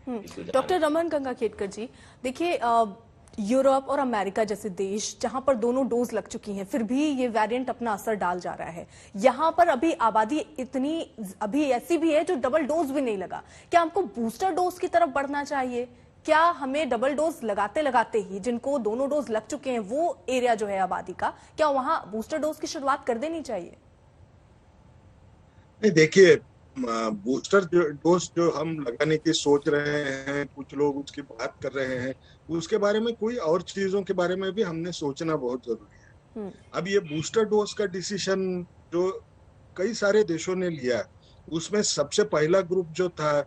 Doctor Raman Gangakhedkar जी, देखिए Europe और America जैसे देश जहां पर दोनों डोज लग चुकी हैं, फिर भी ये वेरिएंट अपना असर डाल जा रहा है। यहां पर अभी आबादी इतनी अभी ऐसी भी है जो डबल डोज भी नहीं लगा। क्या हमको बूस्टर डोज की तरफ बढ़ना चाहिए? क्या हमें डबल डोज लगाते लगाते ही जिनको दोनों डोज लग चुके हैं वो एरिया जो है आबादी का, क्या वहां बूस्टर डोज की शुरुआत कर देनी चाहिए? नहीं, देखिए, बूस्टर डोज जो हम लगाने की सोच रहे हैं, कुछ लोग उसकी बात कर रहे हैं, उसके बारे में कोई और चीजों के बारे में भी हमने सोचना बहुत जरूरी है। अब ये बूस्टर डोज का डिसीजन जो कई सारे देशों ने लिया, उसमें सबसे पहला ग्रुप जो था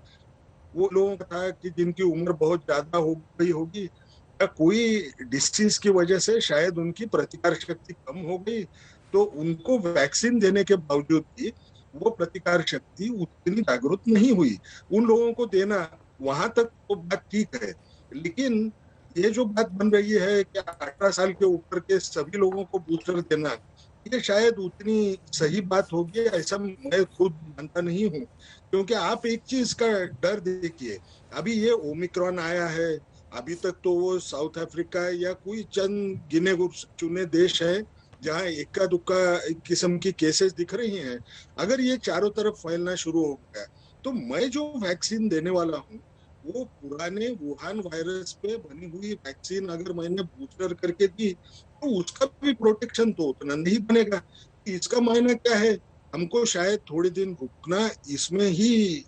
वो लोगों का था कि जिनकी उम्र बहुत ज्यादा हो गई होगी या कोई डिसीज की वजह से शायद उनकी प्रतिकार शक्ति कम हो गई, तो उनको वैक्सीन देने के बावजूद भी वो प्रतिकार शक्ति उतनी जागरूक नहीं हुई। उन लोगों को देना, वहां तक तो बात ठीक है, लेकिन ये जो बात बन रही है कि 18 साल के ऊपर के सभी लोगों को बूस्टर देना, ये शायद उतनी सही बात होगी ऐसा मैं खुद मानता नहीं हूँ। क्योंकि आप एक चीज का डर देखिए, अभी ये ओमिक्रॉन आया है, अभी तक तो वो साउथ अफ्रीका या कोई चंद गिने चुने देश है जहाँ इक्का दुक्का किस्म की केसेस दिख रही हैं। अगर ये चारों तरफ फैलना शुरू हो गया तो मैं जो वैक्सीन देने वाला हूँ वो पुराने वुहान वायरस पे बनी हुई वैक्सीन अगर मैंने बूस्टर करके दी तो उसका भी प्रोटेक्शन तो उतना नहीं बनेगा। इसका मायना क्या है? हमको शायद थोड़े दिन रुकना, इसमें ही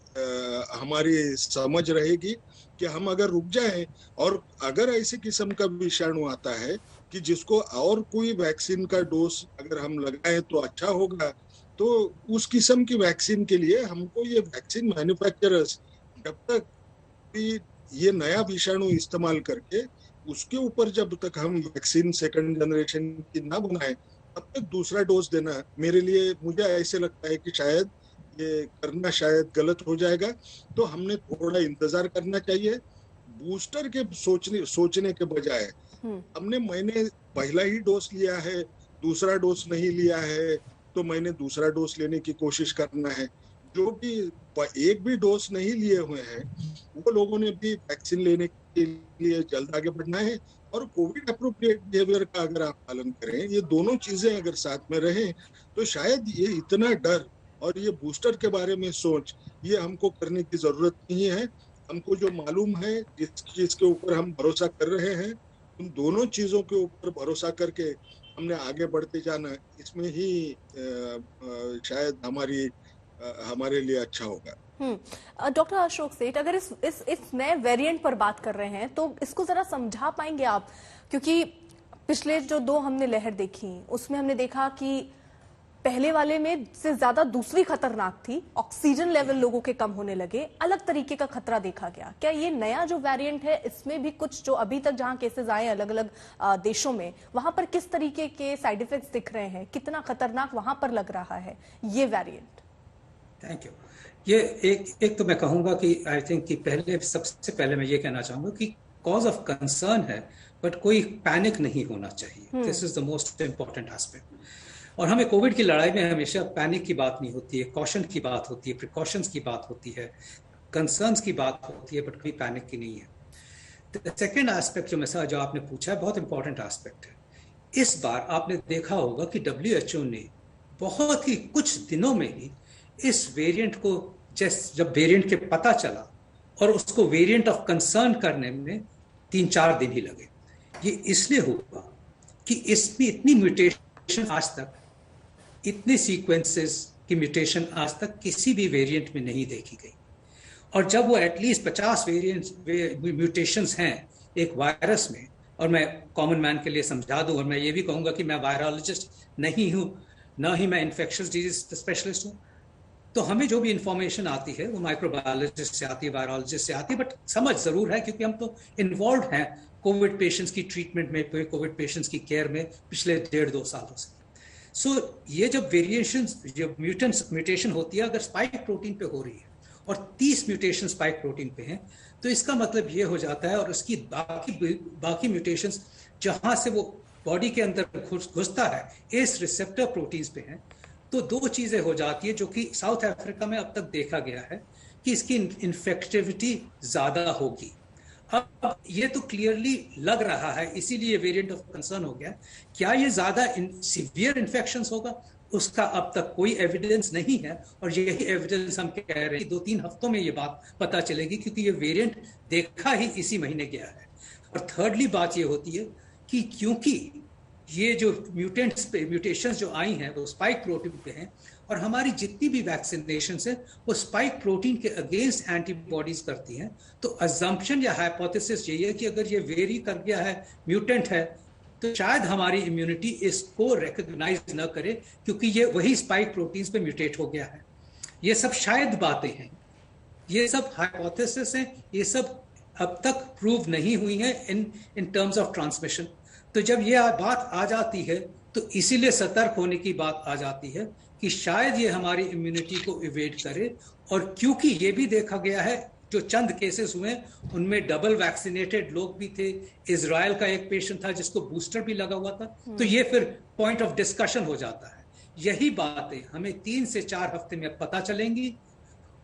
हमारी समझ रहेगी कि हम अगर रुक जाएं और अगर ऐसे किस्म का विषाणु आता है कि जिसको और कोई वैक्सीन का डोज अगर हम लगाएं तो अच्छा होगा, तो उस किस्म की वैक्सीन के लिए हमको ये वैक्सीन मैन्युफैक्चरर्स जब तक भी ये नया विषाणु इस्तेमाल करके उसके ऊपर जब तक हम वैक्सीन सेकंड जनरेशन की ना बनाए तब तक दूसरा डोज देना मेरे लिए, मुझे ऐसे लगता है कि शायद ये करना शायद गलत हो जाएगा। तो हमने थोड़ा इंतजार करना चाहिए। बूस्टर के सोचने के बजाय मैंने पहला ही डोज लिया है, दूसरा डोज नहीं लिया है, तो मैंने दूसरा डोज लेने की कोशिश करना है। जो भी एक भी डोज नहीं लिए हुए हैं वो लोगों ने भी वैक्सीन लेने के लिए जल्द आगे बढ़ना है। और कोविड अप्रोप्रिएट बिहेवियर का अगर आप पालन करें, ये दोनों चीजें अगर साथ में रहें, तो शायद ये इतना डर और ये बूस्टर के बारे में सोच ये हमको करने की जरूरत नहीं है। हमको जो मालूम है, जिस चीज के ऊपर हम भरोसा कर रहे हैं, उन दोनों चीजों के ऊपर भरोसा करके हमने आगे बढ़ते जाना, इसमें ही शायद हमारे लिए अच्छा होगा। डॉक्टर अशोक सेठ, अगर इस नए वेरिएंट पर बात कर रहे हैं तो इसको जरा समझा पाएंगे आप? क्योंकि पिछले जो 2 हमने लहर देखी उसमें हमने देखा कि पहले वाले में से ज्यादा दूसरी खतरनाक थी, ऑक्सीजन लेवल लोगों के कम होने लगे, अलग तरीके का खतरा देखा गया। क्या ये नया जो वेरिएंट है इसमें भी कुछ जो अभी तक जहां केसेस आए अलग अलग देशों में, वहां पर किस तरीके के साइड इफेक्ट्स दिख रहे हैं, कितना खतरनाक वहां पर लग रहा है ये वेरिएंट? Thank you. ये एक तो मैं कहूंगा कि आई थिंक कि सबसे पहले मैं ये कहना चाहूंगा कि कॉज ऑफ कंसर्न है, बट कोई पैनिक नहीं होना चाहिए। This is the most important aspect. और हमें कोविड की लड़ाई में हमेशा पैनिक की बात नहीं होती है, कॉशन की बात होती है, प्रिकॉशंस की बात होती है, कंसर्न्स की बात होती है, बट कोई पैनिक की नहीं है। सेकेंड एस्पेक्ट जो आपने पूछा है, बहुत इंपॉर्टेंट एस्पेक्ट है। इस बार आपने देखा होगा कि WHO ने बहुत ही कुछ दिनों में ही इस वेरिएंट को, जब वेरिएंट के पता चला और उसको वेरिएंट ऑफ कंसर्न करने में 3-4 दिन ही लगे। ये इसलिए हुआ कि इसमें इतनी म्यूटेशन आज तक, इतने सीक्वेंसेस की म्यूटेशन आज तक किसी भी वेरिएंट में नहीं देखी गई। और जब वो एटलीस्ट 50 म्यूटेशंस हैं एक वायरस में, और मैं कॉमन मैन के लिए समझा दूं, और मैं ये भी कहूंगा कि मैं वायरोलॉजिस्ट नहीं हूं, ना ही मैं इन्फेक्शियस डिजीज स्पेशलिस्ट हूं, तो हमें जो भी इंफॉर्मेशन आती है वो माइक्रोबायोलॉजिस्ट से आती है, वायरोलॉजिस्ट से आती है, बट समझ जरूर है क्योंकि हम तो इन्वॉल्व हैं कोविड पेशेंट्स की ट्रीटमेंट में, कोविड पेशेंट्स की केयर में पिछले 1.5-2 सालों से। सो ये जब म्यूटेशन होती है, अगर स्पाइक प्रोटीन पे हो रही है और 30 म्यूटेशन स्पाइक प्रोटीन पे हैं, तो इसका मतलब ये हो जाता है, और उसकी बाकी म्यूटेशंस जहां से वो बॉडी के अंदर घुसता है, एस रिसेप्टर प्रोटीन्स पे हैं, तो 2 चीजें हो जाती है जो कि साउथ अफ्रीका में अब तक देखा गया है कि इसकी इन्फेक्टिविटी ज्यादा होगी। अब ये तो क्लियरली लग रहा है, इसीलिए वेरिएंट ऑफ कंसर्न हो गया। क्या ये ज्यादा सीवियर इन्फेक्शंस होगा, उसका अब तक कोई एविडेंस नहीं है, और यही एविडेंस हम कह रहे हैं कि 2-3 हफ्तों में ये बात पता चलेगी, क्योंकि ये वेरिएंट देखा ही इसी महीने गया है। और थर्डली बात ये होती है कि क्योंकि ये जो म्यूटेशंस जो आई हैं वो स्पाइक प्रोटीन पे हैं, और हमारी जितनी भी वैक्सीनेशन है वो स्पाइक प्रोटीन के अगेंस्ट एंटीबॉडीज करती हैं, तो अजम्पशन या हाइपोथेसिस यही है कि अगर ये वेरी कर गया है, म्यूटेंट है, तो शायद हमारी इम्यूनिटी इसको रिकॉग्नाइज न करे, क्योंकि ये वही स्पाइक प्रोटीन्स पे म्यूटेट हो गया है। ये सब शायद बातें हैं, ये सब हाइपोथेसिस हैं, ये सब अब तक प्रूव नहीं हुई है इन टर्म्स ऑफ ट्रांसमिशन। तो जब ये बात आ जाती है तो इसीलिए सतर्क होने की बात आ जाती है कि शायद ये हमारी इम्यूनिटी को इवेड करे। और क्योंकि ये भी देखा गया है, जो चंद केसेस हुए उनमें डबल वैक्सीनेटेड लोग भी थे, इजराइल का एक पेशेंट था जिसको बूस्टर भी लगा हुआ था, तो ये फिर पॉइंट ऑफ डिस्कशन हो जाता है। यही बातें हमें 3 से 4 हफ्ते में पता चलेंगी,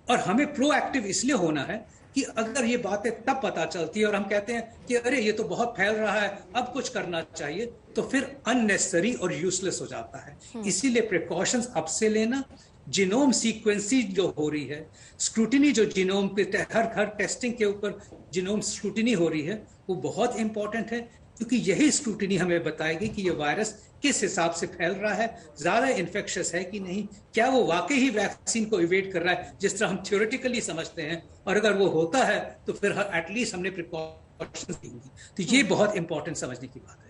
और हमें प्रोएक्टिव इसलिए होना है कि अगर ये बातें तब पता चलती है और हम कहते हैं कि अरे ये तो बहुत फैल रहा है, अब कुछ करना चाहिए, तो फिर अननेसेसरी और यूजलेस हो जाता है। इसीलिए प्रिकॉशंस अब से लेना, जीनोम सीक्वेंसिंग जो हो रही है, स्क्रूटिनी जो जीनोम पे हर टेस्टिंग के ऊपर जीनोम स्क्रूटिनी हो रही है, वो बहुत इंपॉर्टेंट है, क्योंकि यही स्क्रूटिनी हमें बताएगी कि ये वायरस किस हिसाब से फैल रहा है, ज्यादा इन्फेक्शियस है कि नहीं, क्या वो वाकई ही वैक्सीन को इवेड कर रहा है जिस तरह हम थ्योरेटिकली समझते हैं, और अगर वो होता है तो फिर एटलीस्ट हमने प्रिकॉशंस दी होंगी। तो ये बहुत इंपॉर्टेंट समझने की बात है।